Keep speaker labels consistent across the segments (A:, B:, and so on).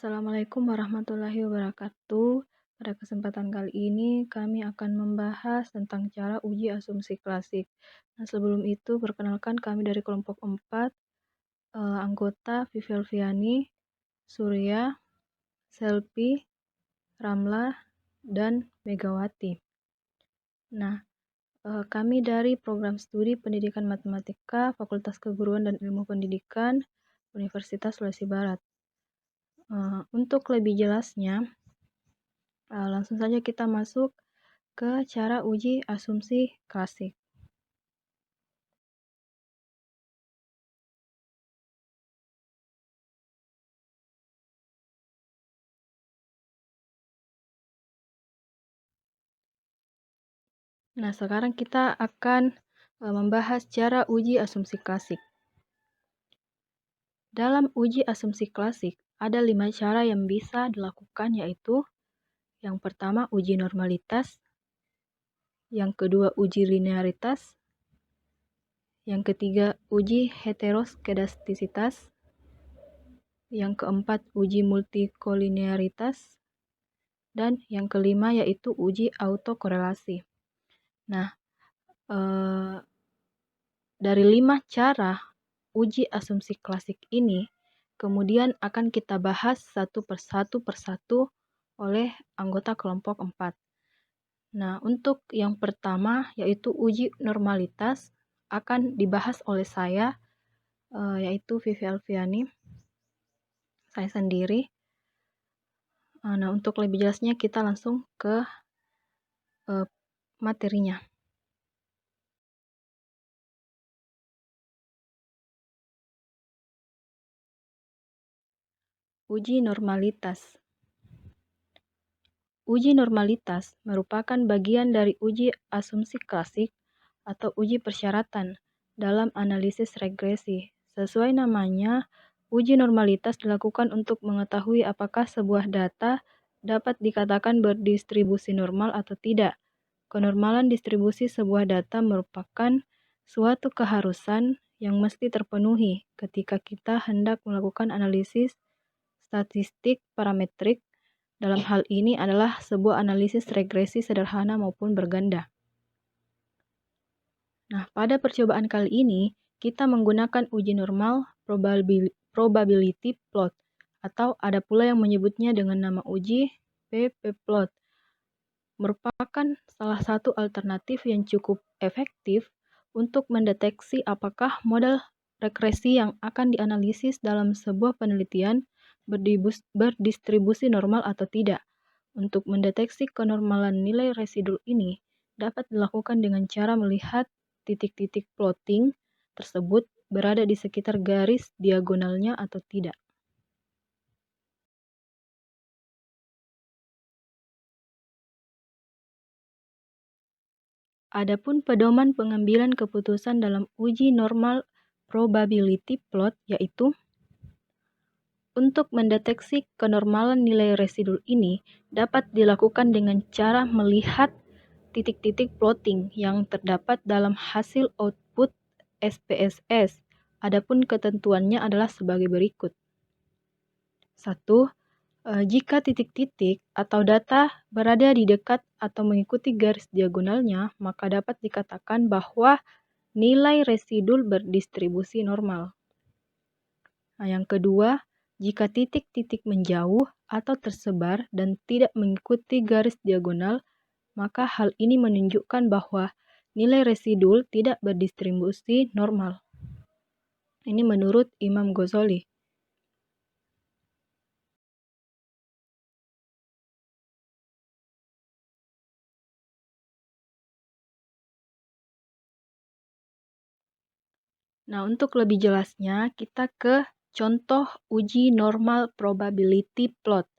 A: Assalamualaikum warahmatullahi wabarakatuh. Pada kesempatan kali ini kami akan membahas tentang cara uji asumsi klasik. Nah, sebelum itu perkenalkan kami dari kelompok 4, anggota Vivi Alfiani, Surya, Selvi, Ramla, dan Megawati. Nah, kami dari program studi Pendidikan Matematika, Fakultas Keguruan dan Ilmu Pendidikan, Universitas Sulawesi Barat. Untuk lebih jelasnya, langsung saja kita masuk ke cara uji asumsi klasik. Nah, sekarang kita akan membahas cara uji asumsi klasik. Dalam uji asumsi klasik, ada 5 cara yang bisa dilakukan, yaitu yang pertama uji normalitas, yang kedua uji linearitas, yang ketiga uji heteroskedastisitas, yang keempat uji multikolinearitas, dan yang kelima yaitu uji autokorelasi. Nah, dari 5 cara uji asumsi klasik ini kemudian akan kita bahas satu persatu oleh anggota kelompok 4. Nah, untuk yang pertama yaitu uji normalitas akan dibahas oleh saya, yaitu Vivi Alfiani, saya sendiri. Nah, untuk lebih jelasnya kita langsung ke materinya. Uji normalitas. Uji normalitas merupakan bagian dari uji asumsi klasik atau uji persyaratan dalam analisis regresi. Sesuai namanya, uji normalitas dilakukan untuk mengetahui apakah sebuah data dapat dikatakan berdistribusi normal atau tidak. Kenormalan distribusi sebuah data merupakan suatu keharusan yang mesti terpenuhi ketika kita hendak melakukan analisis statistik parametrik. Dalam hal ini adalah sebuah analisis regresi sederhana maupun berganda. Nah, pada percobaan kali ini, kita menggunakan uji normal probability plot, atau ada pula yang menyebutnya dengan nama uji pp-plot. Merupakan salah satu alternatif yang cukup efektif untuk mendeteksi apakah model regresi yang akan dianalisis dalam sebuah penelitian berdistribusi normal atau tidak. Untuk mendeteksi kenormalan nilai residu ini dapat dilakukan dengan cara melihat titik-titik plotting tersebut berada di sekitar garis diagonalnya atau tidak. Adapun pedoman pengambilan keputusan dalam uji normal probability plot yaitu untuk mendeteksi kenormalan nilai residu ini dapat dilakukan dengan cara melihat titik-titik plotting yang terdapat dalam hasil output SPSS. Adapun ketentuannya adalah sebagai berikut. 1. Jika titik-titik atau data berada di dekat atau mengikuti garis diagonalnya, maka dapat dikatakan bahwa nilai residu berdistribusi normal. Nah, yang kedua, jika titik-titik menjauh atau tersebar dan tidak mengikuti garis diagonal, maka hal ini menunjukkan bahwa nilai residu tidak berdistribusi normal. Ini menurut Imam Ghazali. Nah, untuk lebih jelasnya, kita ke contoh uji normal probability plot.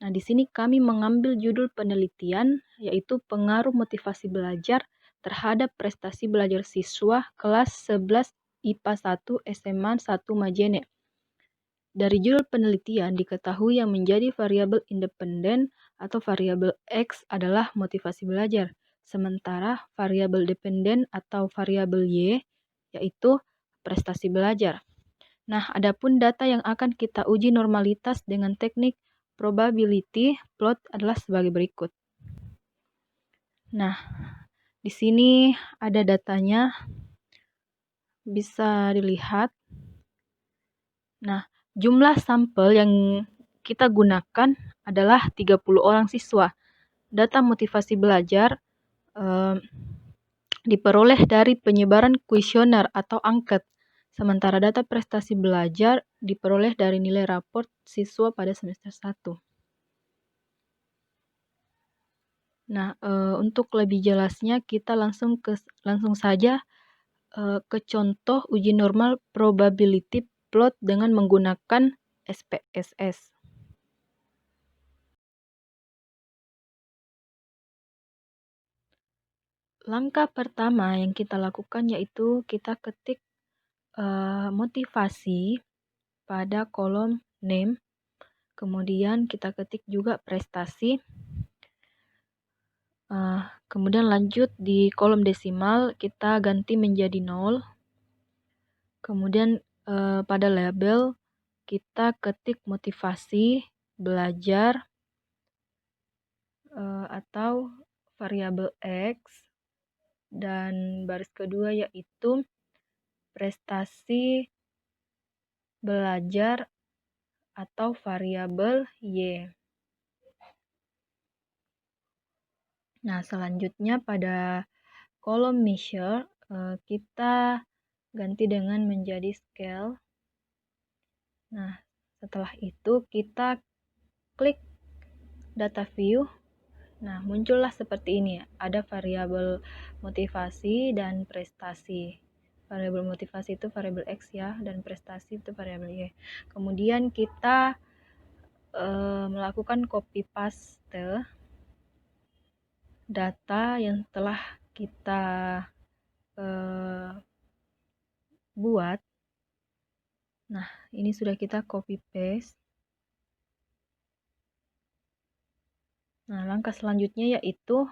A: Nah, di sini kami mengambil judul penelitian, yaitu pengaruh motivasi belajar terhadap prestasi belajar siswa kelas 11 IPA 1 SMA 1 Majene. Dari judul penelitian diketahui yang menjadi variabel independen atau variabel X adalah motivasi belajar, sementara variabel dependen atau variabel Y yaitu prestasi belajar. Nah, adapun data yang akan kita uji normalitas dengan teknik probability plot adalah sebagai berikut. Nah, di sini ada datanya, bisa dilihat. Nah, jumlah sampel yang kita gunakan adalah 30 orang siswa. Data motivasi belajar diperoleh dari penyebaran kuesioner atau angket, sementara data prestasi belajar diperoleh dari nilai raport siswa pada semester 1. Nah, untuk lebih jelasnya kita langsung saja ke contoh uji normal probability plot dengan menggunakan SPSS. Langkah pertama yang kita lakukan yaitu kita ketik motivasi pada kolom name, kemudian kita ketik juga prestasi, kemudian lanjut di kolom desimal kita ganti menjadi 0, kemudian pada label kita ketik motivasi belajar atau variabel X, dan baris kedua yaitu prestasi belajar atau variabel Y. Nah, selanjutnya pada kolom measure kita ganti dengan menjadi scale. Nah, setelah itu kita klik data view. Nah, muncullah seperti ini. Ada variabel motivasi dan prestasi. Variabel motivasi itu variabel X ya, dan prestasi itu variabel Y. Kemudian kita melakukan copy paste data yang telah kita buat. Nah, ini sudah kita copy paste. Nah, langkah selanjutnya yaitu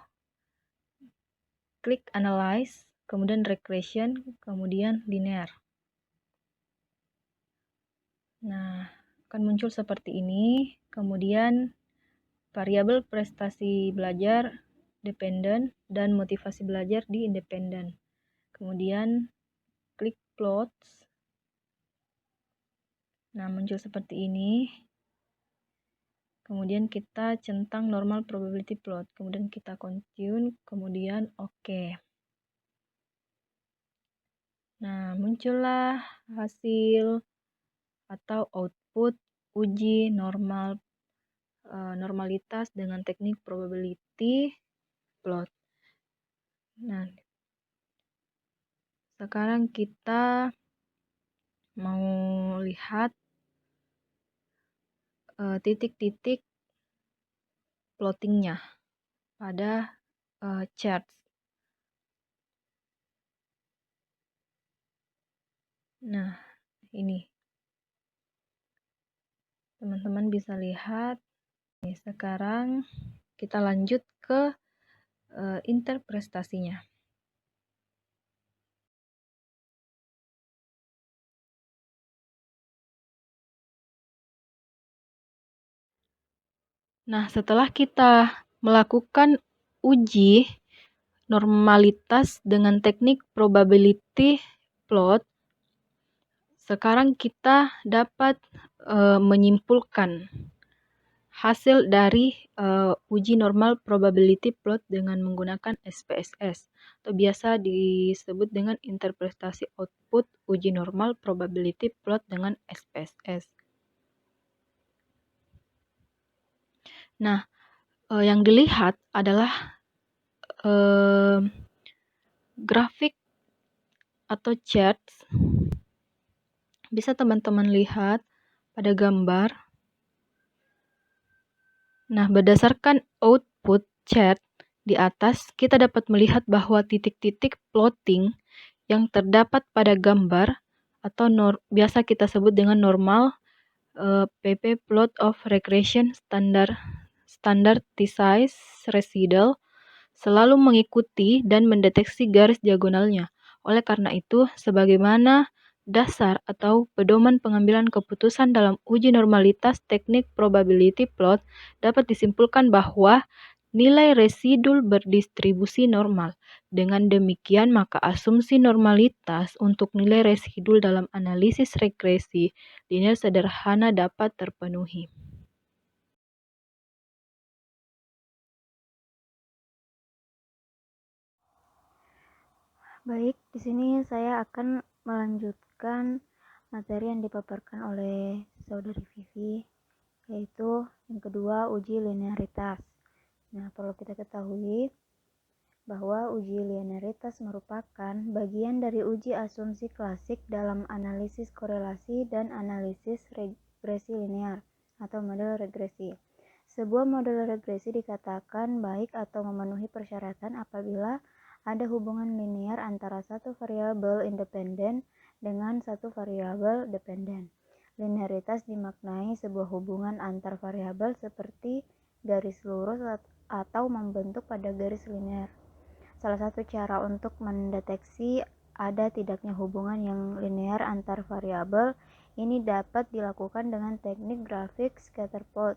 A: klik analyze, kemudian regression, kemudian linear. Nah, akan muncul seperti ini. Kemudian variabel prestasi belajar dependent dan motivasi belajar di independent. Kemudian klik plots. Nah, muncul seperti ini. Kemudian kita centang normal probability plot. Kemudian kita continue, kemudian oke. Nah, muncullah hasil atau output uji normalitas dengan teknik probability plot. Nah, sekarang kita mau lihat titik-titik plottingnya pada charts. Nah, ini teman-teman bisa lihat. Sekarang kita lanjut ke interpretasinya. Nah, setelah kita melakukan uji normalitas dengan teknik probability plot, sekarang kita dapat menyimpulkan hasil dari uji normal probability plot dengan menggunakan SPSS, atau biasa disebut dengan interpretasi output uji normal probability plot dengan SPSS. Nah, yang dilihat adalah grafik atau charts. Bisa teman-teman lihat pada gambar. Nah, berdasarkan output chart di atas, kita dapat melihat bahwa titik-titik plotting yang terdapat pada gambar atau biasa kita sebut dengan normal PP plot of regression standardized residual selalu mengikuti dan mendeteksi garis diagonalnya. Oleh karena itu, sebagaimana dasar atau pedoman pengambilan keputusan dalam uji normalitas teknik probability plot, dapat disimpulkan bahwa nilai residu berdistribusi normal. Dengan demikian, maka asumsi normalitas untuk nilai residu dalam analisis regresi linear sederhana dapat terpenuhi.
B: Baik, di sini saya akan melanjutkan materi yang dipaparkan oleh Saudari Vivi, yaitu yang kedua, uji linearitas. Nah, perlu kita ketahui bahwa uji linearitas merupakan bagian dari uji asumsi klasik dalam analisis korelasi dan analisis regresi linear atau model regresi. Sebuah model regresi dikatakan baik atau memenuhi persyaratan apabila ada hubungan linear antara satu variabel independen dengan satu variabel dependen. Linearitas dimaknai sebuah hubungan antar variabel seperti garis lurus atau membentuk pada garis linear. Salah satu cara untuk mendeteksi ada tidaknya hubungan yang linear antar variabel ini dapat dilakukan dengan teknik grafik scatter plot.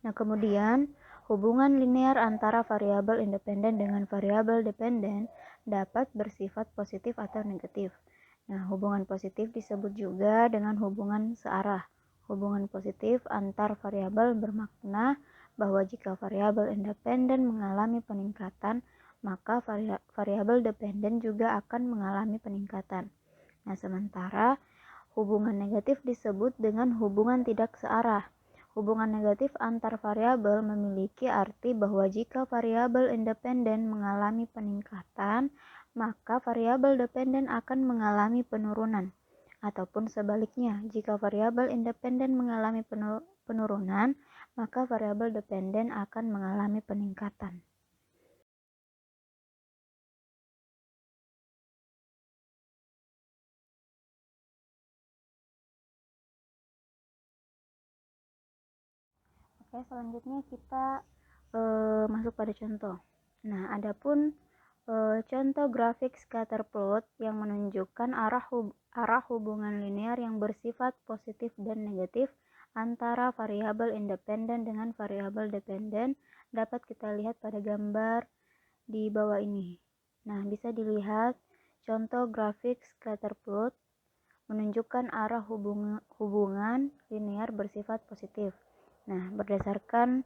B: Nah, kemudian hubungan linear antara variabel independen dengan variabel dependen dapat bersifat positif atau negatif. Nah, hubungan positif disebut juga dengan hubungan searah. Hubungan positif antar variabel bermakna bahwa jika variabel independen mengalami peningkatan, maka variabel dependen juga akan mengalami peningkatan. Nah, sementara hubungan negatif disebut dengan hubungan tidak searah. Hubungan negatif antar variabel memiliki arti bahwa jika variabel independen mengalami peningkatan, maka variabel dependen akan mengalami penurunan. Ataupun sebaliknya, jika variabel independen mengalami penurunan, maka variabel dependen akan mengalami peningkatan. Oke, selanjutnya kita masuk pada contoh. Nah, adapun contoh grafik scatter plot yang menunjukkan arah hubungan linear yang bersifat positif dan negatif antara variabel independen dengan variabel dependen dapat kita lihat pada gambar di bawah ini. Nah, bisa dilihat contoh grafik scatter plot menunjukkan arah hubungan linear bersifat positif. Nah, berdasarkan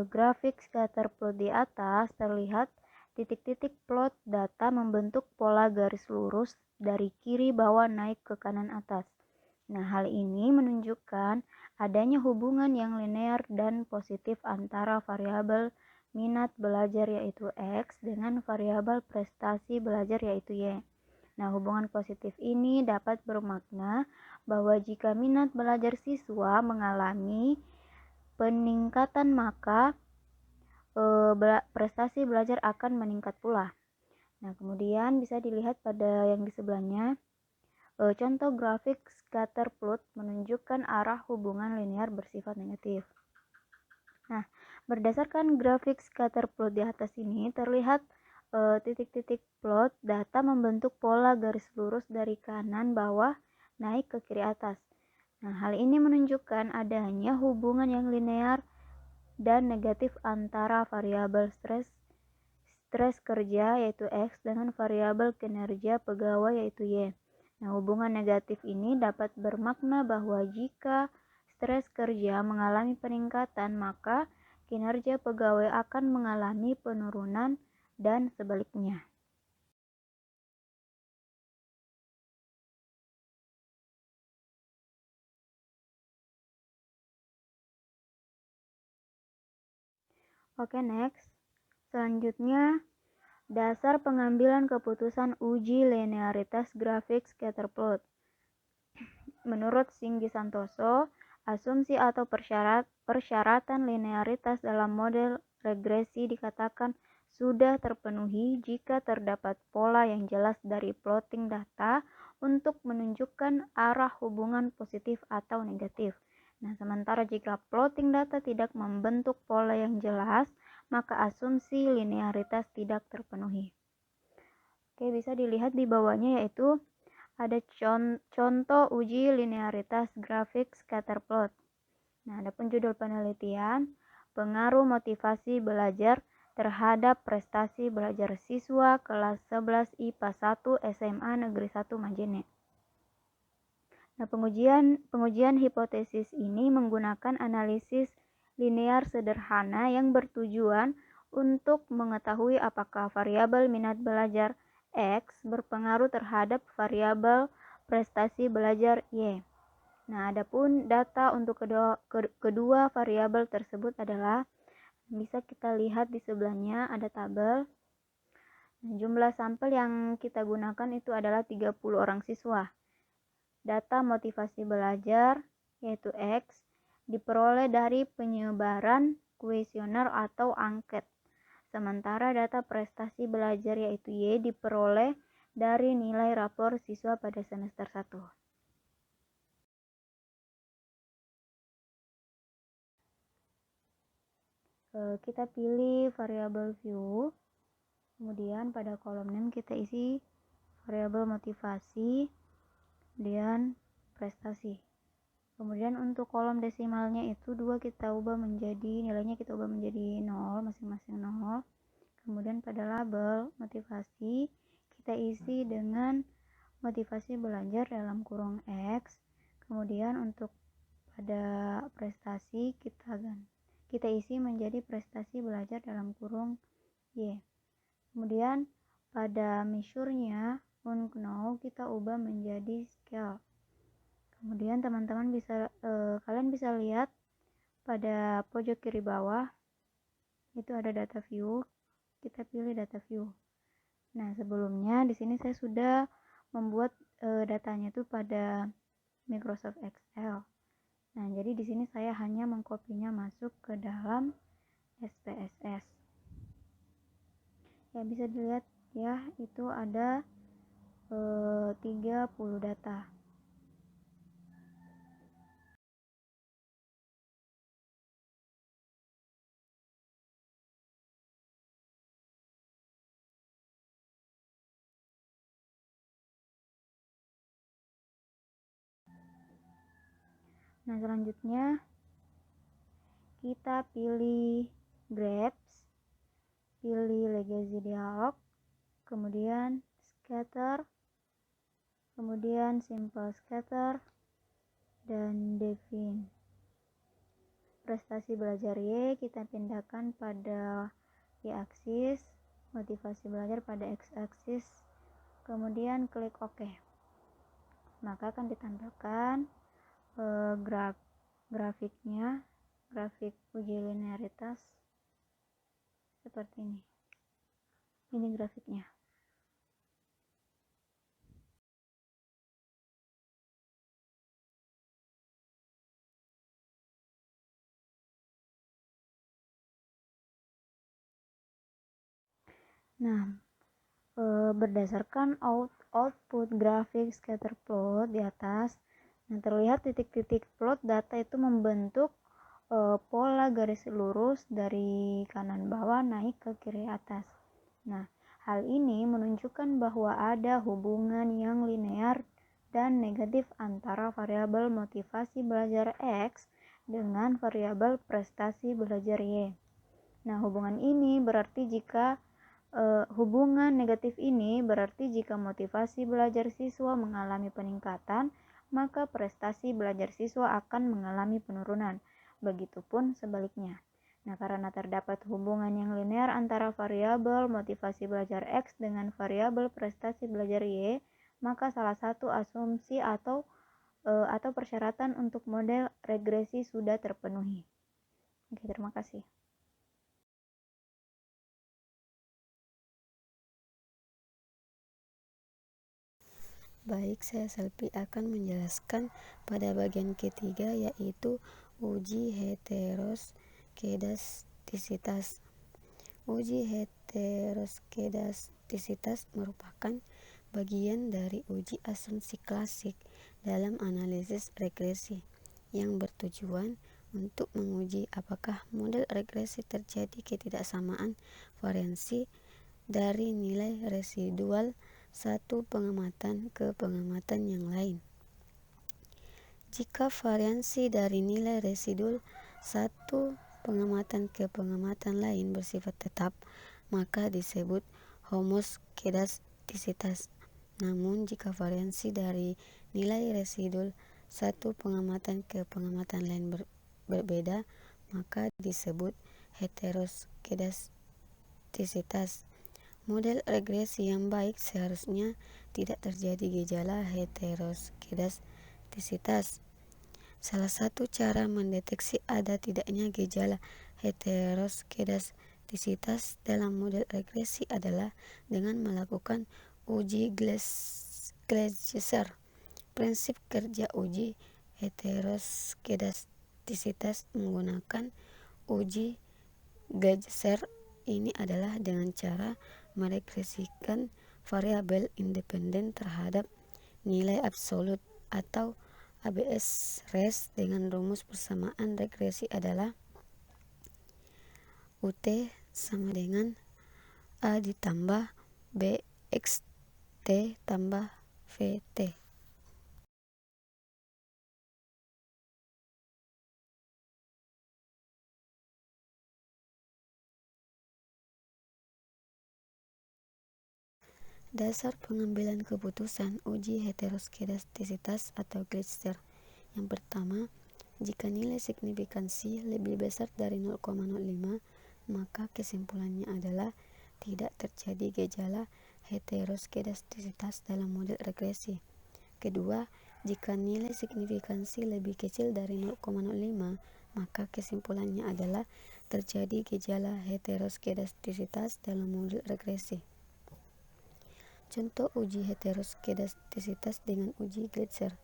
B: grafik scatter plot di atas terlihat titik-titik plot data membentuk pola garis lurus dari kiri bawah naik ke kanan atas. Nah, hal ini menunjukkan adanya hubungan yang linear dan positif antara variabel minat belajar yaitu X dengan variabel prestasi belajar yaitu Y. Nah, hubungan positif ini dapat bermakna bahwa jika minat belajar siswa mengalami peningkatan, maka prestasi belajar akan meningkat pula. Nah, kemudian bisa dilihat pada yang di sebelahnya, contoh grafik scatter plot menunjukkan arah hubungan linear bersifat negatif. Nah, berdasarkan grafik scatter plot di atas ini terlihat titik-titik plot data membentuk pola garis lurus dari kanan bawah naik ke kiri atas. Nah, hal ini menunjukkan adanya hubungan yang linear dan negatif antara variabel stres kerja yaitu X dengan variabel kinerja pegawai yaitu Y. Nah, hubungan negatif ini dapat bermakna bahwa jika stres kerja mengalami peningkatan, maka kinerja pegawai akan mengalami penurunan dan sebaliknya. Oke, next. Selanjutnya, dasar pengambilan keputusan uji linearitas grafik scatter plot. Menurut Singgi Santoso, asumsi atau persyaratan linearitas dalam model regresi dikatakan sudah terpenuhi jika terdapat pola yang jelas dari plotting data untuk menunjukkan arah hubungan positif atau negatif. Nah, sementara jika plotting data tidak membentuk pola yang jelas, maka asumsi linearitas tidak terpenuhi. Oke, bisa dilihat di bawahnya yaitu ada contoh uji linearitas grafik scatter plot. Nah, adapun judul penelitian, pengaruh motivasi belajar terhadap prestasi belajar siswa kelas 11 IPA 1 SMA Negeri 1 Majene. Nah, pengujian hipotesis ini menggunakan analisis linear sederhana yang bertujuan untuk mengetahui apakah variabel minat belajar X berpengaruh terhadap variabel prestasi belajar Y. Nah, adapun data untuk kedua variabel tersebut adalah, bisa kita lihat di sebelahnya ada tabel. Jumlah sampel yang kita gunakan itu adalah 30 orang siswa. Data motivasi belajar, yaitu X, diperoleh dari penyebaran kuesioner atau angket. Sementara data prestasi belajar, yaitu Y, diperoleh dari nilai rapor siswa pada semester 1. Kita pilih variabel view, kemudian pada kolom name kita isi variabel motivasi, kemudian prestasi. Kemudian untuk kolom desimalnya itu 2 kita ubah menjadi, nilainya kita ubah menjadi 0, masing-masing 0. Kemudian pada label motivasi kita isi dengan motivasi belajar dalam kurung X. Kemudian untuk pada prestasi kita isi menjadi prestasi belajar dalam kurung Y. Kemudian pada measure-nya unknown kita ubah menjadi scale. Kemudian teman-teman kalian bisa lihat pada pojok kiri bawah itu ada data view. Kita pilih data view. Nah, sebelumnya di sini saya sudah membuat datanya itu pada Microsoft Excel. Nah, jadi di sini saya hanya mengkopinya masuk ke dalam SPSS. Ya, bisa dilihat ya, itu ada 30 data. Nah, selanjutnya kita pilih graph, pilih legacy dialog, kemudian scatter, kemudian simple scatter, dan define. Prestasi belajar Y kita pindahkan pada Y-aksis, motivasi belajar pada X-aksis, kemudian klik OK. Maka akan ditampilkan grafiknya, grafik uji linearitas seperti ini. Ini grafiknya. Nah, berdasarkan output grafik scatter plot di atas, nah terlihat titik-titik plot data itu membentuk pola garis lurus dari kanan bawah naik ke kiri atas. Nah, hal ini menunjukkan bahwa ada hubungan yang linear dan negatif antara variabel motivasi belajar X dengan variabel prestasi belajar Y. Nah, hubungan negatif ini berarti jika motivasi belajar siswa mengalami peningkatan, maka prestasi belajar siswa akan mengalami penurunan. Begitupun sebaliknya. Nah, karena terdapat hubungan yang linear antara variabel motivasi belajar X dengan variabel prestasi belajar Y, maka salah satu asumsi atau persyaratan untuk model regresi sudah terpenuhi. Oke, terima kasih.
C: Baik, saya Selvi akan menjelaskan pada bagian ketiga, yaitu uji heteroskedastisitas. Uji heteroskedastisitas merupakan bagian dari uji asumsi klasik dalam analisis regresi yang bertujuan untuk menguji apakah model regresi terjadi ketidaksamaan variansi dari nilai residual satu pengamatan ke pengamatan yang lain. Jika variansi dari nilai residu satu pengamatan ke pengamatan lain bersifat tetap, maka disebut homoskedastisitas. Namun jika variansi dari nilai residu satu pengamatan ke pengamatan lain berbeda, maka disebut heteroskedastisitas. Model regresi yang baik seharusnya tidak terjadi gejala heteroskedastisitas. Salah satu cara mendeteksi ada tidaknya gejala heteroskedastisitas dalam model regresi adalah dengan melakukan uji Gleiser. Prinsip kerja uji heteroskedastisitas menggunakan uji Gleiser ini adalah dengan cara meregresikan variabel independen terhadap nilai absolut atau ABS-RES dengan rumus persamaan regresi adalah UT sama dengan A ditambah B X T tambah VT. Dasar pengambilan keputusan uji heteroskedastisitas atau Gleiser. Yang pertama, jika nilai signifikansi lebih besar dari 0,05, maka kesimpulannya adalah tidak terjadi gejala heteroskedastisitas dalam model regresi. Kedua, jika nilai signifikansi lebih kecil dari 0,05, maka kesimpulannya adalah terjadi gejala heteroskedastisitas dalam model regresi. Contoh uji heteroskedastisitas dengan uji Gleiser.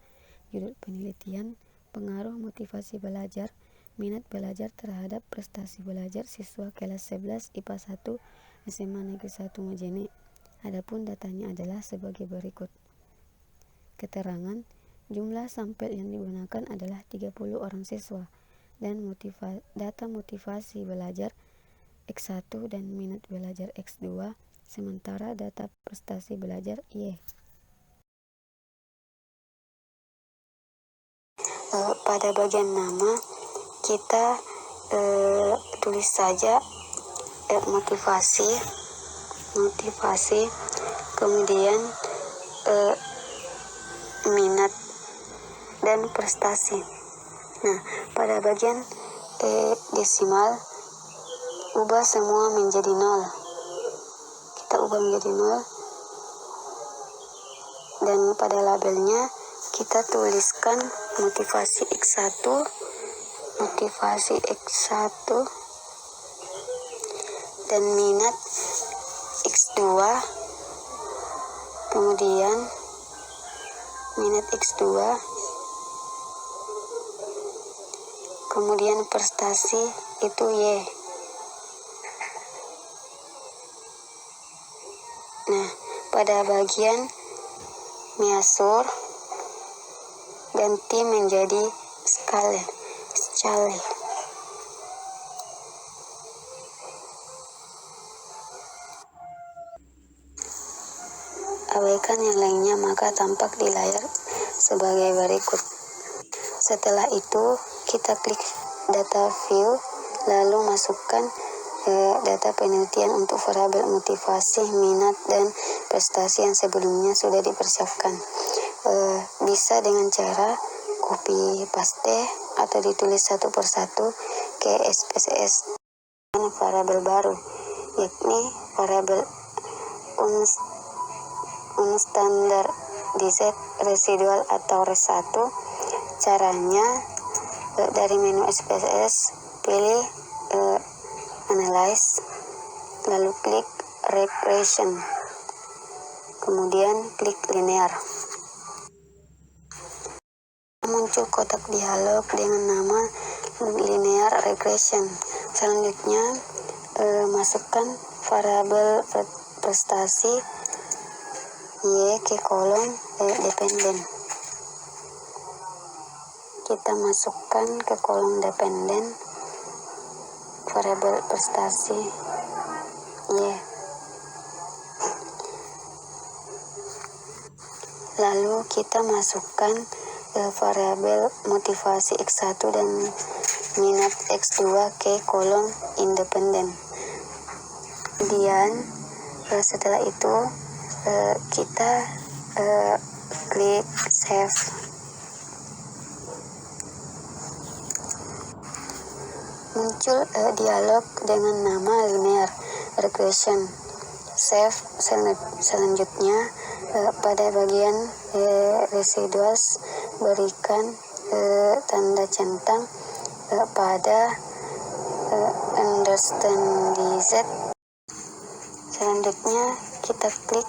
C: Judul penelitian: pengaruh motivasi belajar, minat belajar terhadap prestasi belajar siswa kelas 11 IPA 1 SMA Negeri 1 Majene. Adapun datanya adalah sebagai berikut. Keterangan: jumlah sampel yang digunakan adalah 30 orang siswa dan data motivasi belajar X1 dan minat belajar X2, sementara data prestasi belajar Y. Pada bagian nama kita tulis saja motivasi, kemudian minat dan prestasi. Nah, pada bagian desimal ubah semua menjadi 0. Kita ubah menjadi 0 dan pada labelnya kita tuliskan motivasi X1 dan minat X2, kemudian minat X2, kemudian prestasi itu Y. Nah, pada bagian measure ganti menjadi scale. Abaikan yang lainnya maka tampak di layar sebagai berikut. Setelah itu kita klik data view, lalu masukkan data penelitian untuk variabel motivasi, minat, dan prestasi yang sebelumnya sudah dipersiapkan. Bisa dengan cara copy paste atau ditulis satu persatu ke SPSS dengan variabel baru, yakni variabel unstandardized residual atau RES1. Caranya dari menu SPSS pilih analyze, lalu klik regression, kemudian klik linear. Muncul kotak dialog dengan nama linear regression. Selanjutnya masukkan variabel prestasi Y ke kolom dependen. Kita masukkan ke kolom dependen variabel prestasi Y. Lalu kita masukkan variabel motivasi X1 dan minat X2 ke kolom independen. Kemudian setelah itu kita klik save. Muncul dialog dengan nama linear regression. Save. Selanjutnya pada bagian residuals berikan tanda centang pada understand DZ. Selanjutnya kita klik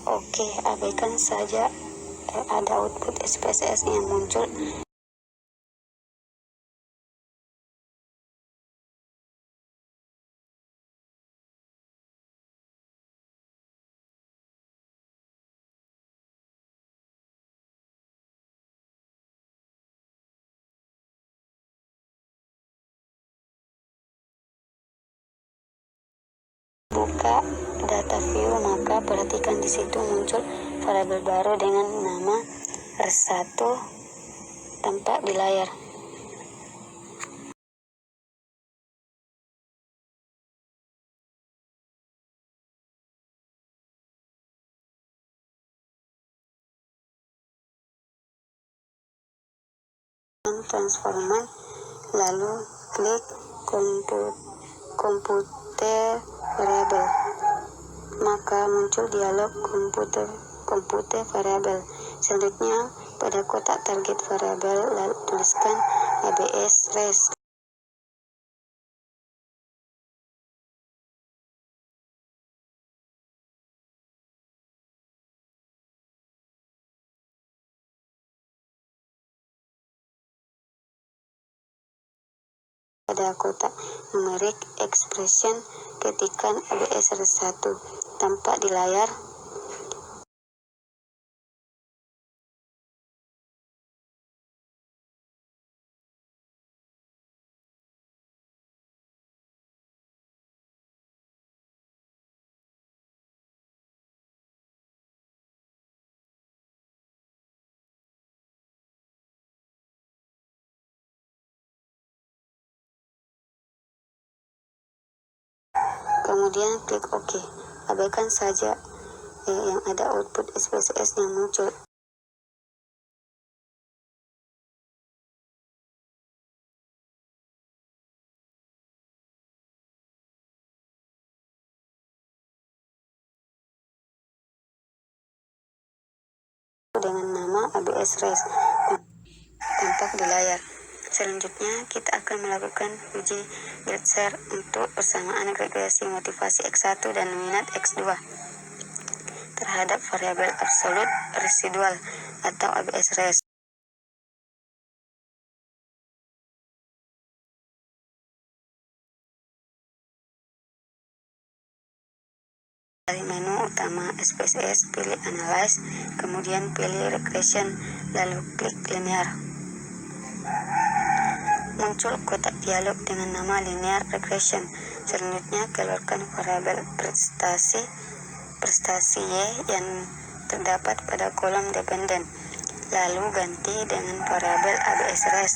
C: OK. Abaikan saja ada output SPSS yang muncul. Buka data view, maka perhatikan di situ muncul variabel baru dengan nama res1 tampak di layar. Transforman, lalu klik compute variable, maka muncul dialog compute variable. Selanjutnya pada kotak target variable lalu tuliskan ABS res. Pada kotak numerik expression ketikkan ABS res1 tampak di layar. Kemudian klik OK. Abaikan saja yang ada output SPSS yang muncul. Dengan nama ABS res tampak di layar. Selanjutnya kita akan melakukan uji Belzer untuk persamaan regresi motivasi X1 dan minat X2 terhadap variabel absolut residual atau ABS res. Dari menu utama SPSS, pilih Analyze, kemudian pilih Regression, lalu klik Linear. Muncul kotak dialog dengan nama Linear Regression. Selanjutnya keluarkan variabel prestasi Y yang terdapat pada kolom dependen, lalu ganti dengan variabel ABS res.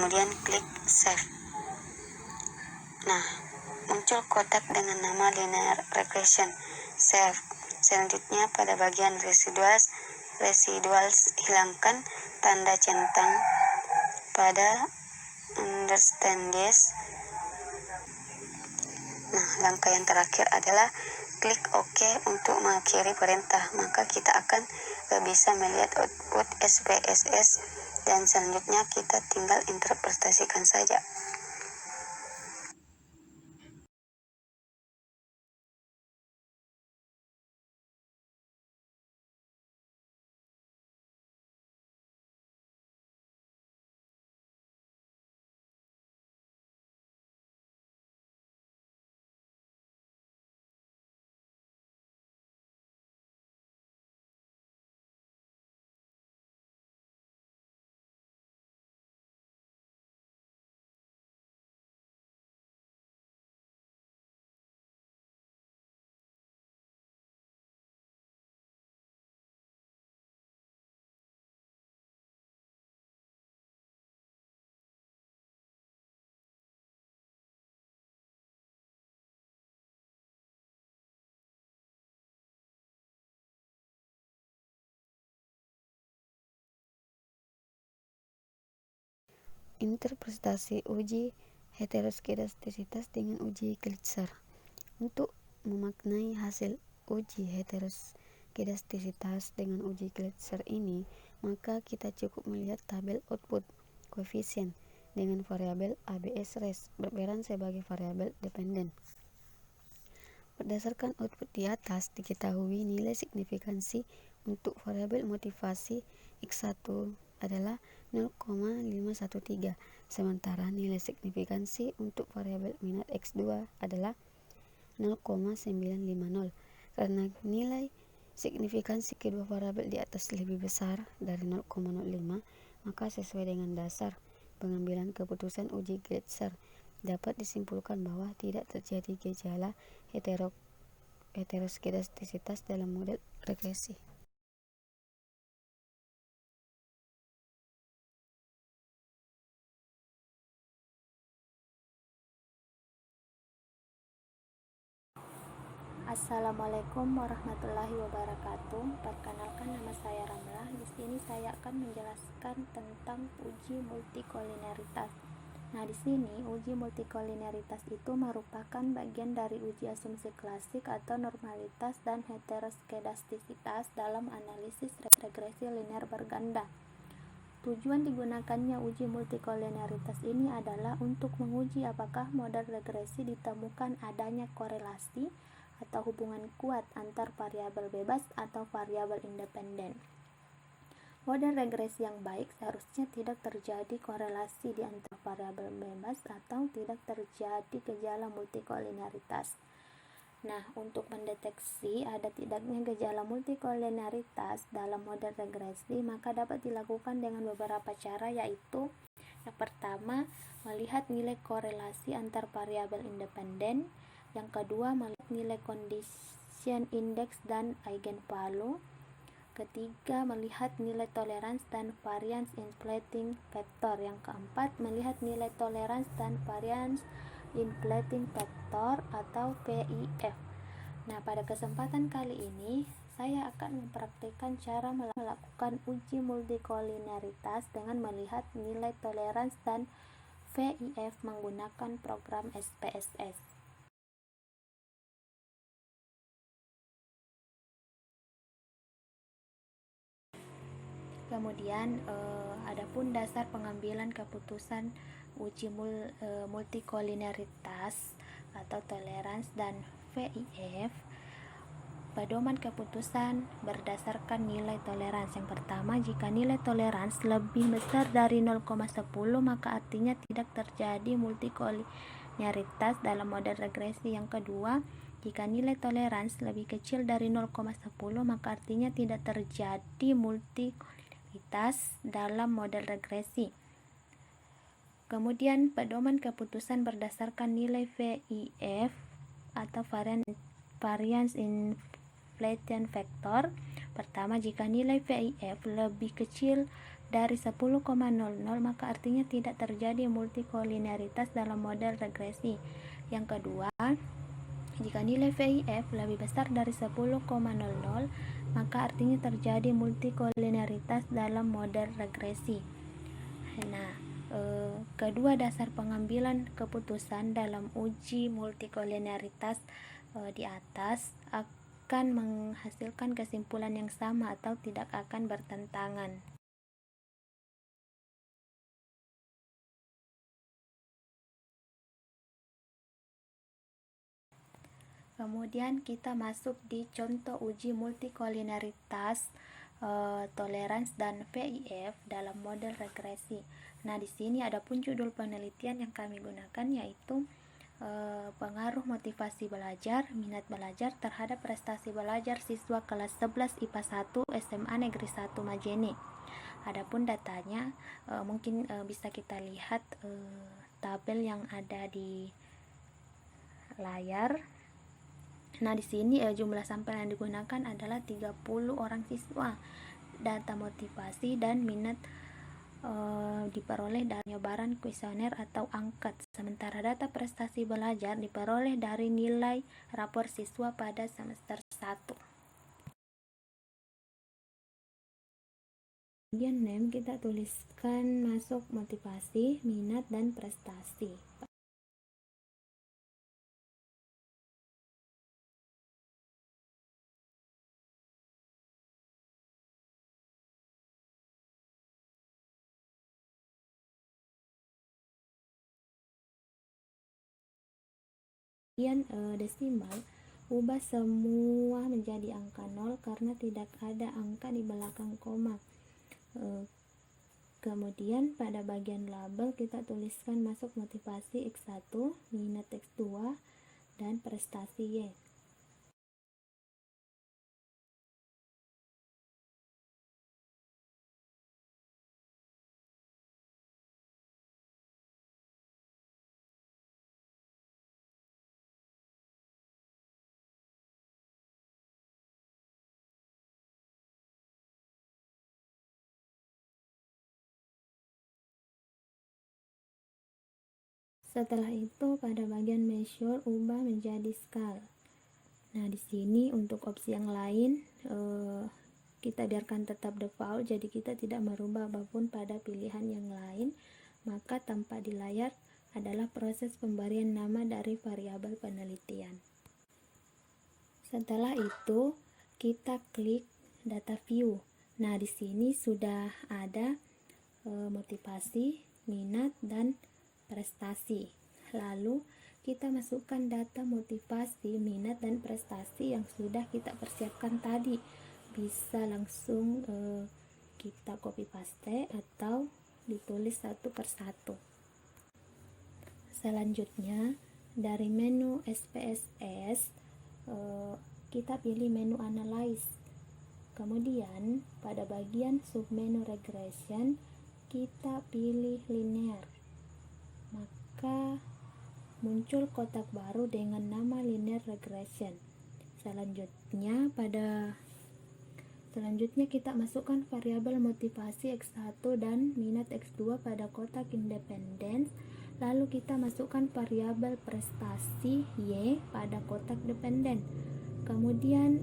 C: Kemudian klik Save. Nah, muncul kotak dengan nama Linear Regression. Save. Selanjutnya pada bagian residuals hilangkan tanda centang pada understand this. Nah, langkah yang terakhir adalah klik OK untuk mengakhiri perintah. Maka kita akan bisa melihat output SPSS dan selanjutnya kita tinggal interpretasikan saja. interpretasi uji heteroskedastisitas dengan uji Klitzer. Untuk memaknai hasil uji heteroskedastisitas dengan uji Klitzer ini, maka kita cukup melihat tabel output koefisien dengan variabel ABS res berperan sebagai variabel dependen. Berdasarkan output di atas, diketahui nilai signifikansi untuk variabel motivasi X1 adalah 0,513, sementara nilai signifikansi untuk variabel minat X2 adalah 0,950. Karena nilai signifikansi kedua variabel di atas lebih besar dari 0,05, maka sesuai dengan dasar pengambilan keputusan uji Klitzer, dapat disimpulkan bahwa tidak terjadi gejala heteroskedastisitas dalam model regresi.
B: Assalamualaikum warahmatullahi wabarakatuh. Perkenalkan, nama saya Ramlah. Di sini saya akan menjelaskan tentang uji multikolineritas. Nah, di sini uji multikolineritas itu merupakan bagian dari uji asumsi klasik atau normalitas dan heteroskedastisitas dalam analisis regresi linear berganda. Tujuan digunakannya uji multikolineritas ini adalah untuk menguji apakah model regresi ditemukan adanya korelasi atau hubungan kuat antar variabel bebas atau variabel independen. Model regresi yang baik seharusnya tidak terjadi korelasi di antara variabel bebas atau tidak terjadi gejala multikolineritas. Nah, untuk mendeteksi ada tidaknya gejala multikolineritas dalam model regresi, maka dapat dilakukan dengan beberapa cara, yaitu yang pertama, melihat nilai korelasi antar variabel independen. Yang kedua, melihat nilai condition index dan eigenvalue. Ketiga, melihat nilai tolerance dan variance inflating factor. Yang keempat, melihat nilai tolerance dan variance inflating factor atau VIF. Nah, pada kesempatan kali ini saya akan mempraktikkan cara melakukan uji multikolineritas dengan melihat nilai tolerance dan VIF menggunakan program SPSS. Kemudian adapun dasar pengambilan keputusan uji multikolineritas atau tolerance dan VIF. Pedoman keputusan berdasarkan nilai toleransi. Yang pertama, jika nilai toleransi lebih besar dari 0,10, maka artinya tidak terjadi multikolineritas dalam model regresi. Yang kedua, jika nilai toleransi lebih kecil dari 0,10, maka artinya tidak terjadi multikolineritas dalam model regresi. Kemudian, pedoman keputusan berdasarkan nilai VIF atau variance inflation factor. Pertama, jika nilai VIF lebih kecil dari 10,00, maka artinya tidak terjadi multikolineritas dalam model regresi. Yang kedua, jika nilai VIF lebih besar dari 10,00, maka artinya terjadi multikolineritas dalam model regresi. Nah, kedua dasar pengambilan keputusan dalam uji multikolineritas di atas akan menghasilkan kesimpulan yang sama atau tidak akan bertentangan. Kemudian kita masuk di contoh uji multikolineritas tolerance dan VIF dalam model regresi. Nah, di sini ada pun judul penelitian yang kami gunakan, yaitu pengaruh motivasi belajar, minat belajar terhadap prestasi belajar siswa kelas 11 IPA 1 SMA Negeri 1 Majene. Adapun datanya mungkin bisa kita lihat tabel yang ada di layar. Nah, di sini jumlah sampel yang digunakan adalah 30 orang siswa. Data motivasi dan minat diperoleh dari penyebaran kuesioner atau angket, sementara data prestasi belajar diperoleh dari nilai rapor siswa pada semester 1.
D: Bagian NEM kita tuliskan masuk motivasi, minat, dan prestasi. Bagian desimal, ubah semua menjadi angka 0 karena tidak ada angka di belakang koma. Kemudian pada bagian label kita tuliskan masuk motivasi X1, minat X2, dan prestasi Y. Setelah itu pada bagian measure ubah menjadi scale. Nah, di sini untuk opsi yang lain kita biarkan tetap default, jadi kita tidak merubah apapun pada pilihan yang lain. Maka tampak di layar adalah proses pemberian nama dari variabel penelitian. Setelah itu kita klik data view. Nah, di sini sudah ada motivasi, minat, dan prestasi. Lalu kita masukkan data motivasi, minat, dan prestasi yang sudah kita persiapkan tadi. Bisa langsung kita copy paste atau ditulis satu persatu. Selanjutnya dari menu SPSS kita pilih menu analyze. Kemudian pada bagian submenu regression kita pilih linear. Maka muncul kotak baru dengan nama linear regression. Selanjutnya kita masukkan variabel motivasi X1 dan minat X2 pada kotak independen. Lalu kita masukkan variabel prestasi Y pada kotak dependen. Kemudian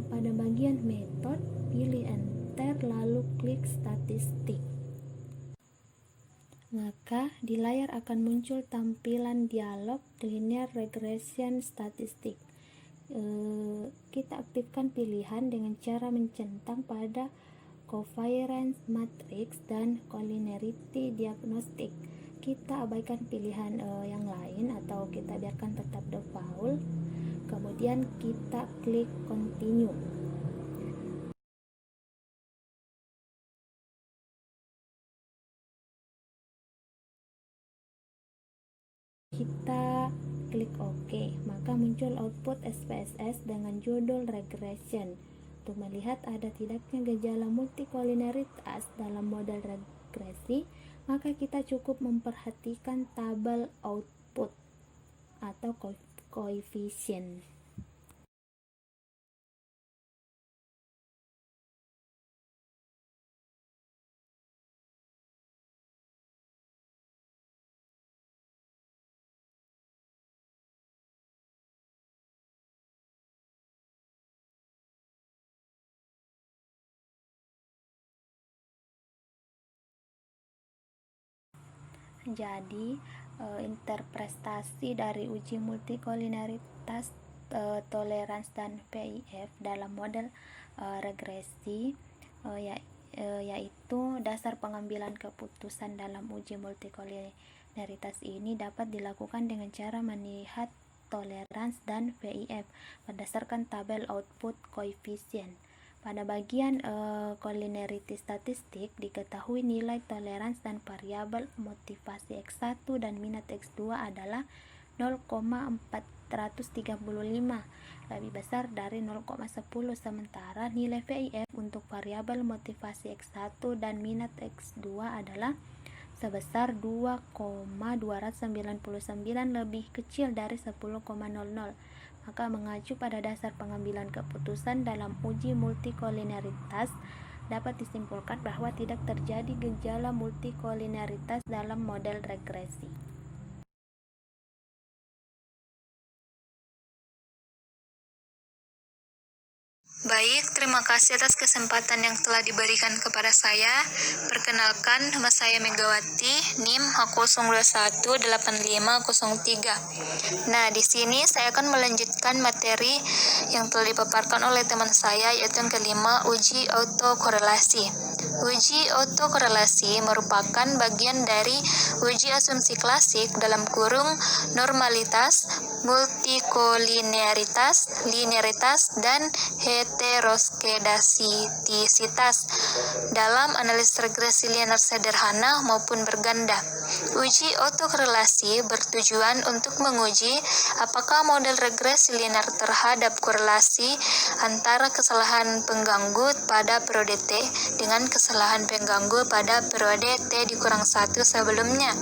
D: pada bagian method pilih enter lalu klik statistik. Maka di layar akan muncul tampilan dialog linear regression statistik. Kita aktifkan pilihan dengan cara mencentang pada covariance matrix dan collinearity diagnostic. Kita abaikan pilihan yang lain atau kita biarkan tetap default. Kemudian kita klik continue. Kita klik OK, maka muncul output SPSS dengan judul regression. Untuk melihat ada tidaknya gejala multikoliniaritas dalam model regresi, maka kita cukup memperhatikan tabel output atau koefisien. Jadi interpretasi dari uji multikoliniaritas, toleransi, dan PIF dalam model regresi yaitu dasar pengambilan keputusan dalam uji multikoliniaritas ini dapat dilakukan dengan cara melihat toleransi dan PIF berdasarkan tabel output koefisien. Pada bagian collinearity statistik diketahui nilai toleransi dan variabel motivasi X1 dan minat X2 adalah 0,435 lebih besar dari 0,10, sementara nilai VIF untuk variabel motivasi X1 dan minat X2 adalah sebesar 2,299 lebih kecil dari 10,00. Maka mengacu pada dasar pengambilan keputusan dalam uji multikoliniaritas dapat disimpulkan bahwa tidak terjadi gejala multikoliniaritas dalam model regresi.
E: Baik, terima kasih atas kesempatan yang telah diberikan kepada saya. Perkenalkan, nama saya Megawati, NIM H0218503. Nah, di sini saya akan melanjutkan materi yang telah dipaparkan oleh teman saya, yaitu yang kelima, uji autokorelasi. Uji autokorelasi merupakan bagian dari uji asumsi klasik dalam kurung normalitas, multikolinearitas, linearitas, dan heteroskedastisitas dalam analisis regresi linear sederhana maupun berganda. Uji autokorelasi bertujuan untuk menguji apakah model regresi linear terhadap korelasi antara kesalahan pengganggu pada periode T dengan kesalahan pengganggu pada periode T dikurang 1 sebelumnya.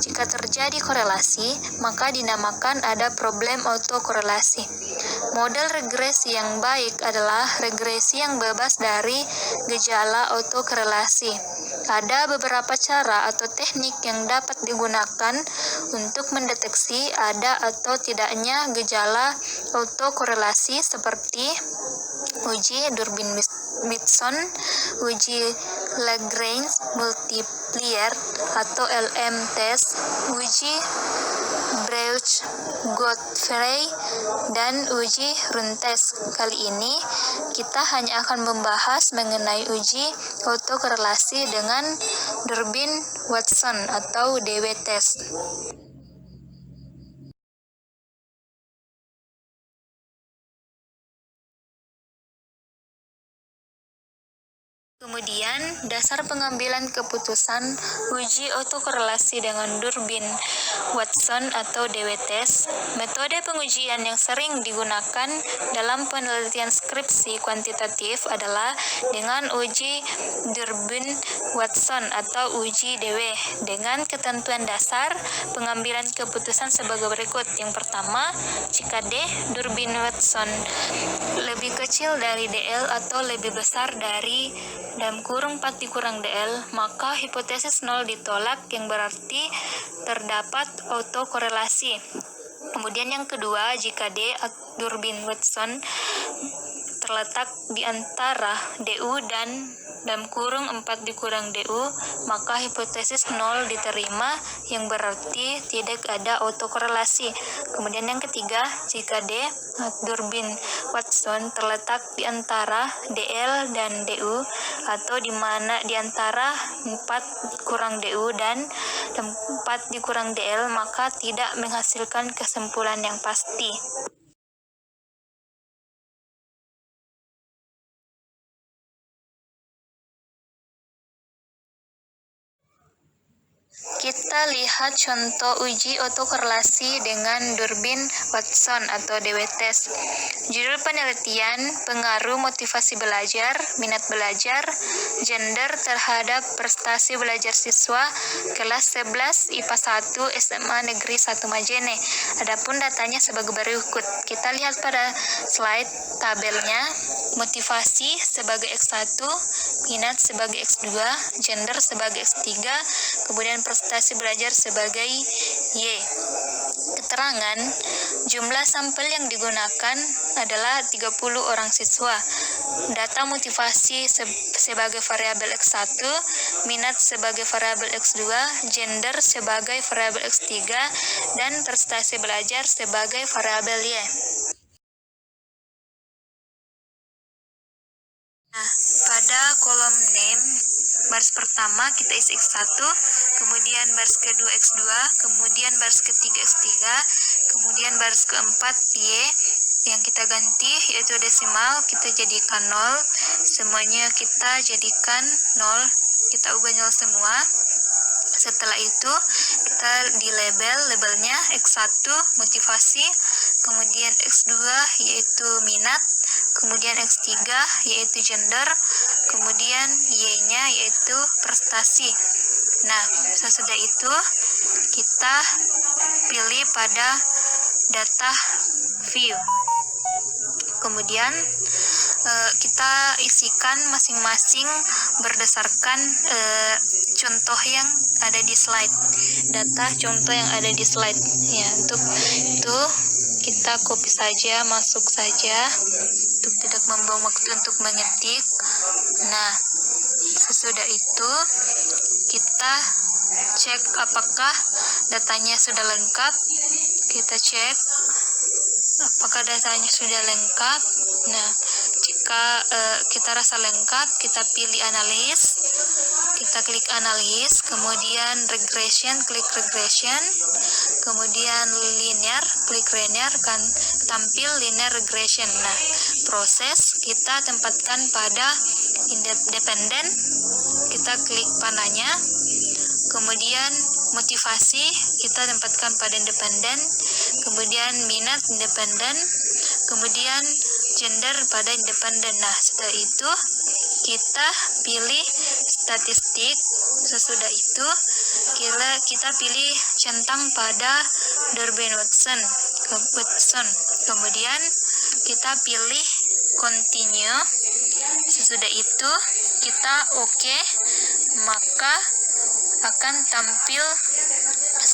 E: Jika terjadi korelasi, maka dinamakan ada problem autokorelasi. Model regresi yang baik adalah regresi yang bebas dari gejala autokorelasi. Ada beberapa cara atau teknik yang dapat digunakan untuk mendeteksi ada atau tidaknya gejala autokorelasi seperti uji Durbin-Watson, uji Lagrange multiplier atau LM test, uji Breuch-Godfrey, dan uji Runge test. Kali ini kita hanya akan membahas mengenai uji autokorelasi dengan Durbin-Watson atau DW test. Kemudian, dasar pengambilan keputusan uji autokorelasi dengan Durbin-Watson atau DW test. Metode pengujian yang sering digunakan dalam penelitian skripsi kuantitatif adalah dengan uji Durbin-Watson atau uji DW dengan ketentuan dasar pengambilan keputusan sebagai berikut. Yang pertama, jika D Durbin-Watson lebih kecil dari DL atau lebih besar dari dalam kurung 4 dikurang DL, maka hipotesis 0 ditolak, yang berarti terdapat autokorelasi. Kemudian yang kedua, jika D Durbin-Watson terletak di antara DU dan dalam kurung 4 dikurang DU, maka hipotesis 0 diterima, yang berarti tidak ada autokorelasi. Kemudian yang ketiga, jika D Durbin-Watson terletak di antara DL dan DU, atau di mana di antara 4 kurang DU dan 4 dikurang DL, maka tidak menghasilkan kesimpulan yang pasti. Kita lihat contoh uji autokorelasi dengan Durbin-Watson atau DW test. Judul penelitian, pengaruh motivasi belajar, minat belajar, gender terhadap prestasi belajar siswa kelas 11 IPA 1 SMA Negeri 1 Majene. Adapun datanya sebagai berikut. Kita lihat pada slide tabelnya. Motivasi sebagai X1, minat sebagai X2, gender sebagai X3, kemudian prestasi belajar sebagai Y. Keterangan, jumlah sampel yang digunakan adalah 30 orang siswa. Data motivasi sebagai variabel X1, minat sebagai variabel X2, gender sebagai variabel X3, dan prestasi belajar sebagai variabel Y. Nah, pada kolom name, baris pertama kita isi X1, kemudian baris kedua X2, kemudian baris ketiga X3, kemudian baris keempat Y, yang kita ganti yaitu desimal, kita jadikan 0, semuanya kita jadikan 0, kita ubah 0 semua. Setelah itu kita di labelnya X1 motivasi, kemudian X2 yaitu minat, kemudian X3 yaitu gender, kemudian Y-nya yaitu prestasi. Nah, sesudah itu kita pilih pada data view. Kemudian kita isikan masing-masing berdasarkan contoh yang ada di slide, data contoh yang ada di slide. Ya, untuk itu kita copy saja, masuk saja. untuk tidak membuang waktu untuk mengetik. Nah, sesudah itu kita cek apakah datanya sudah lengkap. Kita cek apakah datanya sudah lengkap. Nah, jika kita rasa lengkap, kita pilih analis. Kita klik analis, kemudian regression, klik regression, kemudian linear, klik linear, kan tampil linear regression. Nah, proses kita tempatkan pada independen, kita klik panahnya, kemudian motivasi kita tempatkan pada independen, kemudian minat independen, kemudian gender pada independen. Nah, setelah itu kita pilih statistik. Sesudah itu kita pilih centang pada Durbin-Watson. Kemudian kita pilih continue. Sesudah itu kita oke, maka akan tampil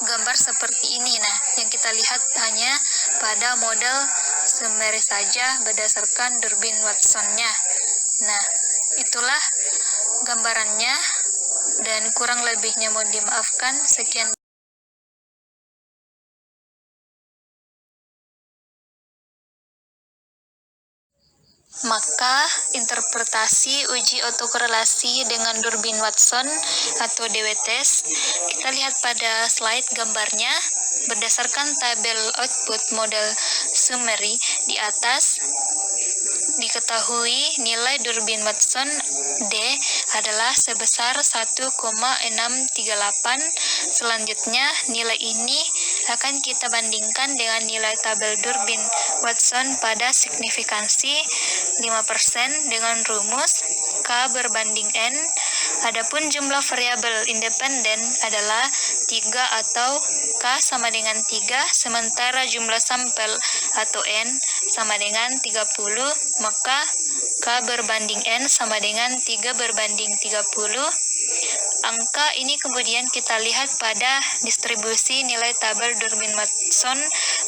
E: gambar seperti ini. Nah, yang kita lihat hanya pada model summary saja berdasarkan Durbin-Watson-nya. Nah, itulah gambarannya, dan kurang lebihnya mohon dimaafkan. Sekian. Maka, interpretasi uji autokorelasi dengan Durbin-Watson atau DWTest, kita lihat pada slide gambarnya. Berdasarkan tabel output model summary di atas, diketahui nilai Durbin-Watson D adalah sebesar 1,638. Selanjutnya, nilai ini akan kita bandingkan dengan nilai tabel Durbin-Watson pada signifikansi 5% dengan rumus K berbanding N. Adapun jumlah variabel independen adalah 3 atau K sama dengan 3, sementara jumlah sampel atau N sama dengan 30, maka K berbanding N sama dengan 3 berbanding 30. Angka ini kemudian kita lihat pada distribusi nilai tabel Durbin-Watson,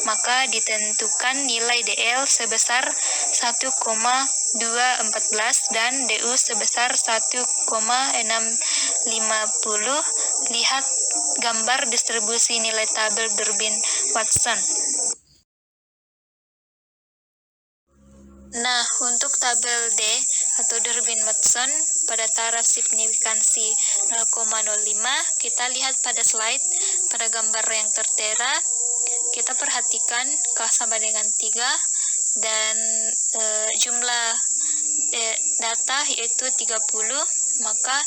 E: maka ditentukan nilai DL sebesar 1,214 dan DU sebesar 1,650. Lihat gambar distribusi nilai tabel Durbin-Watson. Nah, untuk tabel D atau Durbin-Watson pada taraf signifikansi 0,05, kita lihat pada slide pada gambar yang tertera. Kita perhatikan K sama dengan 3 dan jumlah data yaitu 30, maka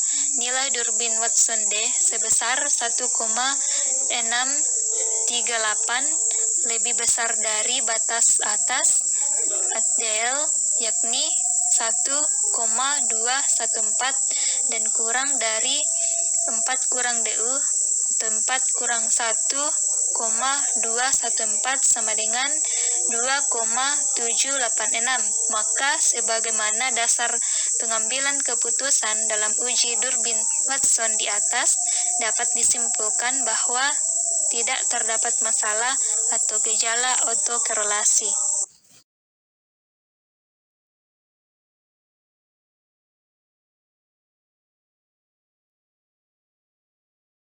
E: nilai Durbin-Watson D sebesar 1,638, lebih besar dari batas atas DL, yakni 1,214 dan kurang dari 4 kurang DU atau 4 kurang 1,214 sama dengan 2,786. Maka sebagaimana dasar pengambilan keputusan dalam uji Durbin-Watson di atas, dapat disimpulkan bahwa tidak terdapat masalah atau gejala autokorelasi.